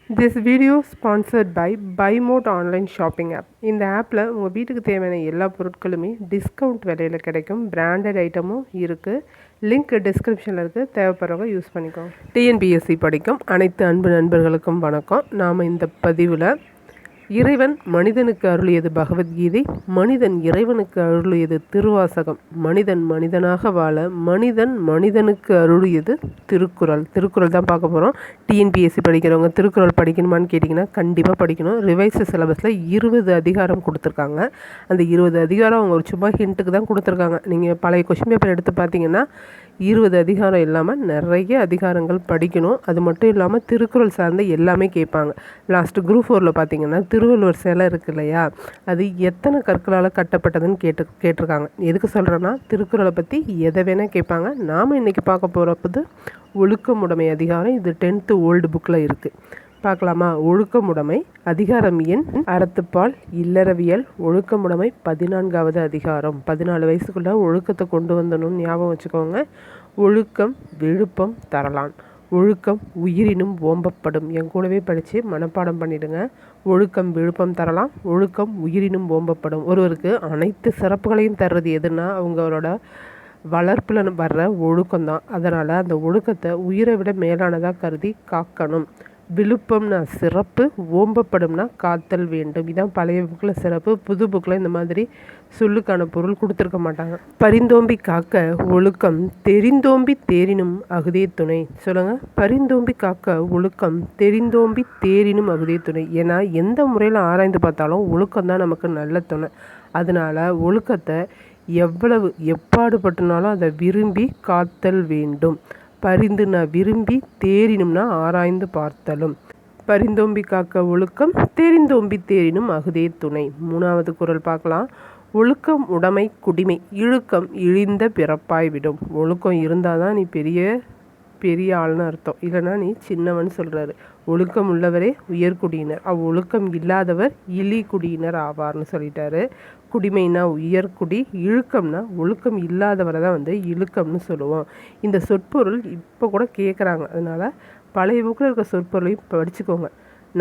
This video sponsored by BuyMode online shopping app. இந்த ஆப்பில் உங்கள் வீட்டுக்கு தேவையான எல்லா பொருட்களுமே டிஸ்கவுண்ட் விலையில் கிடைக்கும். பிராண்டட் ஐட்டமும் இருக்குது. லிங்க் டிஸ்கிரிப்ஷனில் இருக்குது. தேவைப்படுறவங்க யூஸ் பண்ணிக்கோங்க. டிஎன்பிஎஸ்சி படிக்கும் அனைத்து அன்பு நண்பர்களுக்கும் வணக்கம். நாம் இந்த பதிவில் இறைவன் மனிதனுக்கு அருளியது பகவத்கீதை, மனிதன் இறைவனுக்கு அருளியது திருவாசகம், மனிதன் மனிதனாக வாழ மனிதன் மனிதனுக்கு அருளியது திருக்குறள். திருக்குறள் தான் பார்க்க போகிறோம். டிஎன்பிஎஸ்சி படிக்கிறவங்க திருக்குறள் படிக்கணுமான்னு கேட்டிங்கன்னா கண்டிப்பாக படிக்கணும். ரிவைஸ் சிலபஸில் 20 அதிகாரம் கொடுத்துருக்காங்க. அந்த 20 அதிகாரம் அவங்க ஒரு சும்மா ஹிண்ட்டுக்கு தான் கொடுத்துருக்காங்க. நீங்கள் பழைய கொஸ்டின் பேப்பர் எடுத்து பார்த்தீங்கன்னா 20 அதிகாரம் இல்லாமல் நிறைய அதிகாரங்கள் படிக்கணும். அது மட்டும் இல்லாமல் திருக்குறள் சார்ந்த எல்லாமே கேட்பாங்க. லாஸ்ட்டு குரூப் 4ல் பார்த்தீங்கன்னா திருவள்ளுவர் சிலை இருக்கு இல்லையா, அது எத்தனை கற்களால் கட்டப்பட்டதுன்னு கேட்டிருக்காங்க. எதுக்கு சொல்கிறேன்னா திருக்குறளை பற்றி எதை வேணால் கேட்பாங்க. நாம் இன்றைக்கி பார்க்க போகிறப்பது ஒழுக்கமுடைமை அதிகாரம். இது 10th ஓல்டு புக்கில் இருக்குது. பார்க்கலாமா? ஒழுக்கமுடைமை அதிகாரம் எண் அறத்துப்பால் இல்லறவியல். ஒழுக்கமுடைமை 14வது அதிகாரம். 14 வயசுக்குள்ளே ஒழுக்கத்தை கொண்டு வந்தணும்னு ஞாபகம் வச்சுக்கோங்க. ஒழுக்கம் விழுப்பம் தரலான். ஒழுக்கம் உயிரினும் ஓம்பப்படும். என் கூடவே படித்து மனப்பாடம் பண்ணிவிடுங்க. ஒழுக்கம் விழுப்பம் தரலாம், ஒழுக்கம் உயிரினும் ஓம்பப்படும். ஒருவருக்கு அனைத்து சிறப்புகளையும் தர்றது எதுனா அவங்களோட வளர்ப்பில் வர்ற ஒழுக்கம்தான். அதனால் அந்த ஒழுக்கத்தை உயிரை விட மேலானதாக கருதி காக்கணும். விழுப்பம்னா சிறப்பு, ஓம்பப்படும்னா காத்தல் வேண்டும். இதான் பழைய புக்கில் சிறப்பு. புது புக்கில் இந்த மாதிரி சொல்லுக்கான பொருள் கொடுத்துருக்க மாட்டாங்க. பரிந்தோம்பி காக்க ஒழுக்கம் தெரிந்தோம்பி தேரினும் அகுதே துணை. சொல்லுங்கள். பரிந்தோம்பி காக்க ஒழுக்கம் தெரிந்தோம்பி தேரினும் அகுதே துணை. ஏன்னா எந்த முறையில் ஆராய்ந்து பார்த்தாலும் ஒழுக்கம் தான் நமக்கு நல்ல துணை. அதனால் ஒழுக்கத்தை எவ்வளவு எப்பாடுபட்டுனாலும் அதை விரும்பி காத்தல் வேண்டும். பரிந்துனா விரும்பி, தேரினும்னா ஆராய்ந்து பார்த்தலும். பரிந்தோம்பி காக்க ஒழுக்கம் தெரிந்தோம்பி தேரினும் அகுதே துணை. 3வது குறள் பார்க்கலாம். ஒழுக்கம் உடைமை குடிமை, இழுக்கம் இழிந்த பிறப்பாய் விடும். ஒழுக்கம் இருந்தால் தான் நீ பெரிய ஆள்னு அர்த்தம், இல்லைனா நீ சின்னவன் சொல்கிறாரு. ஒழுக்கம் உள்ளவரே உயர்குடியினர், ஒழுக்கம் இல்லாதவர் இழி குடியினர் ஆவார்னு சொல்லிட்டாரு. குடிமைனா உயர்குடி, இழுக்கம்னா ஒழுக்கம் இல்லாதவரை தான் இழுக்கம்னு சொல்லுவோம். இந்த சொற்பொருள் இப்போ கூட கேட்குறாங்க. அதனால் பழைய புக்கில் இருக்க சொற்பொருளையும் படிச்சுக்கோங்க.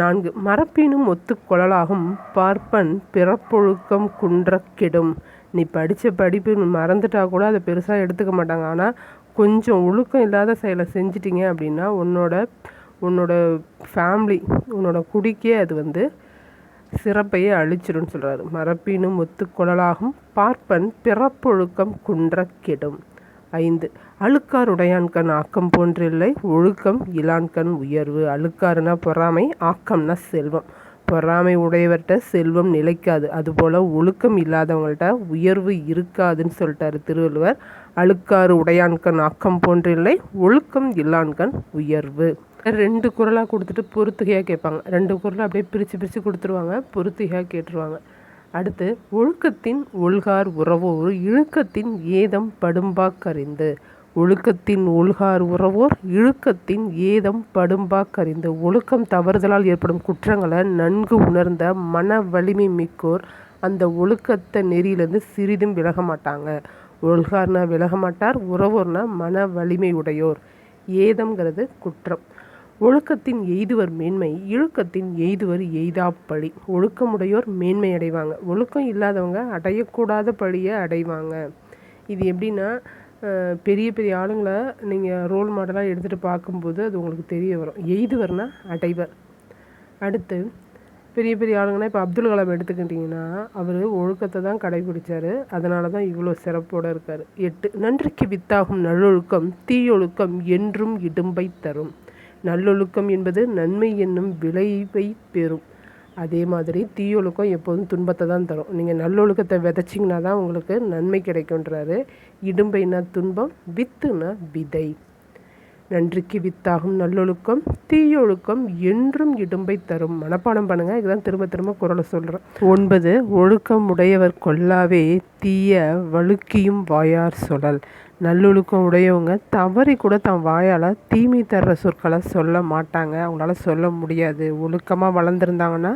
4 மரப்பினும் ஒத்து கொள்ளலாகும் பார்ப்பன் பிறப்பொழுக்கம் குன்ற கெடும். நீ படித்த படிப்பு மறந்துட்டா கூட அதை பெருசாக எடுத்துக்க மாட்டாங்க. ஆனால் கொஞ்சம் ஒழுக்கம் இல்லாத செயலை செஞ்சிட்டிங்க அப்படின்னா உன்னோட ஃபேமிலி, உன்னோட குடிக்கே அது சிறப்பையே அழிச்சிடும்னு சொல்கிறாரு. மரப்பினும் ஒத்துக்கொள்ளலாகும் பார்ப்பன் பிறப்பொழுக்கம் குன்ற கெடும். 5 அழுக்கார் உடையான்கண் ஆக்கம் போன்றில்லை, ஒழுக்கம் இலான்கண் உயர்வு. அழுக்காருனா பொறாமை, ஆக்கம்னா செல்வம். பொறாமை உடையவர்கிட்ட செல்வம் நிலைக்காது, அதுபோல் ஒழுக்கம் இல்லாதவங்கள்ட்ட உயர்வு இருக்காதுன்னு சொல்லிட்டாரு திருவள்ளுவர். அழுக்காறு உடையான்கண் ஆக்கம் போன்றில்லை, ஒழுக்கம் இல்லான்கண் உயர்வு. 2 குறளாக கொடுத்துட்டு பொறுத்துகையாக கேட்பாங்க. 2 குறளை அப்படியே பிரித்து கொடுத்துருவாங்க, பொறுத்துகையாக கேட்டுருவாங்க. அடுத்து ஒழுக்கத்தின் ஒல்கார் உறவோர் இழுக்கத்தின் ஏதம் படும்பாக்கறிந்து. ஒழுக்கத்தின் ஒல்கார் உறவோர் இழுக்கத்தின் ஏதம் படும்பாக்கறிந்து. ஒழுக்கம் தவறுதலால் ஏற்படும் குற்றங்களை நன்கு உணர்ந்த மன வலிமை மிக்கோர் அந்த ஒழுக்கத்தை நெறியிலேருந்து சிறிதும் விலக மாட்டாங்க. ஒல்கார்னா விலக மாட்டார், உறவோர்னா மன வலிமை உடையோர். ஏதம்ங்கிறது குற்றம். ஒழுக்கத்தின் எய்துவர் மேன்மை, இழுக்கத்தின் எய்துவர் எய்தாப்பழி. ஒழுக்கமுடையோர் மேன்மை அடைவாங்க, ஒழுக்கம் இல்லாதவங்க அடையக்கூடாத பழியை அடைவாங்க. இது எப்படின்னா பெரிய ஆளுங்களை நீங்கள் ரோல் மாடலாக எடுத்துகிட்டு பார்க்கும்போது அது உங்களுக்கு தெரிய வரும். எய்துவர்னா அடைவர். அடுத்து பெரிய ஆளுங்கன்னா இப்போ அப்துல் கலாம் எடுத்துக்கிட்டிங்கன்னா அவர் ஒழுக்கத்தை தான் கடைபிடிச்சார். அதனால தான் இவ்வளோ சிறப்போடு இருக்கார். 8 நன்றிக்கு வித்தாகும் நல்லொழுக்கம் தீயொழுக்கம் என்றும் இடும்பை தரும். நல்லொழுக்கம் என்பது நன்மை என்னும் விளைவை பெறும். அதே மாதிரி தீயொழுக்கம் எப்போதும் துன்பத்தை தான் தரும். நீங்கள் நல்லொழுக்கத்தை விதைச்சிங்கன்னா தான் உங்களுக்கு நன்மை கிடைக்குன்றாரு. இடும்பைனா துன்பம், வித்துனா விதை. நன்றிக்கு வித்தாகும் நல்லொழுக்கம் தீயொழுக்கம் என்றும் இடும்பை தரும். மனப்பாடம் பண்ணுங்கள். இதுதான் திரும்ப குறளை சொல்கிறேன். 9 ஒழுக்கம் உடையவர் கொல்லாவே தீய வழுக்கியும் வாயார் சொல்லல். நல்லொழுக்கம் உடையவங்க தவறி கூட தன் வாயால் தீமை தர்ற சொற்களை சொல்ல மாட்டாங்க. அவங்களால சொல்ல முடியாது. ஒழுக்கமாக வளர்ந்துருந்தாங்கன்னா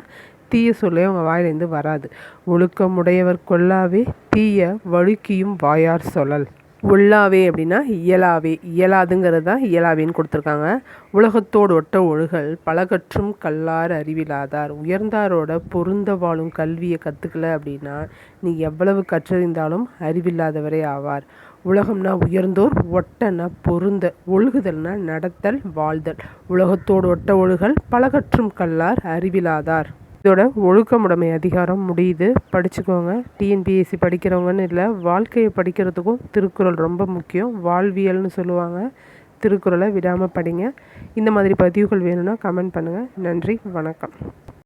தீய சொல்லே அவங்க வாயிலேருந்து வராது. ஒழுக்கம் உடையவர் கொல்லாவே தீய வழுக்கியும் வாயார் சொல்லல். ஒல்லாவே அப்படின்னா இயலாவே, இயலாதுங்கிறது தான் இயலாவேன்னு கொடுத்துருக்காங்க. உலகத்தோடு ஒட்ட ஒழுகல் பலகற்றும் கல்லார் அறிவிலாதார். உயர்ந்தாரோட பொருந்த வாழும் கல்வியை கற்றுக்கல அப்படின்னா நீ எவ்வளவு கற்றறிந்தாலும் அறிவில்லாதவரே ஆவார். உலகம்னா உயர்ந்தோர், ஒட்டன்னா பொருந்த, ஒழுகுதல்னா நடத்தல் வாழ்தல். உலகத்தோடு ஒட்ட ஒழுகல் பலகற்றும் கல்லார் அறிவிலாதார். இதோட ஒழுக்கமுடைமை அதிகாரம் முடியுது. படிச்சுக்கோங்க. டிஎன்பிஎஸ்சி படிக்கிறவங்கன்னு இல்லை, வாழ்க்கையை படிக்கிறதுக்கும் திருக்குறள் ரொம்ப முக்கியம். வாழ்வியல்னு சொல்லுவாங்க. திருக்குறளை விடாமல் படிங்க. இந்த மாதிரி பதிவுகள் வேணும்னா கமெண்ட் பண்ணுங்கள். நன்றி, வணக்கம்.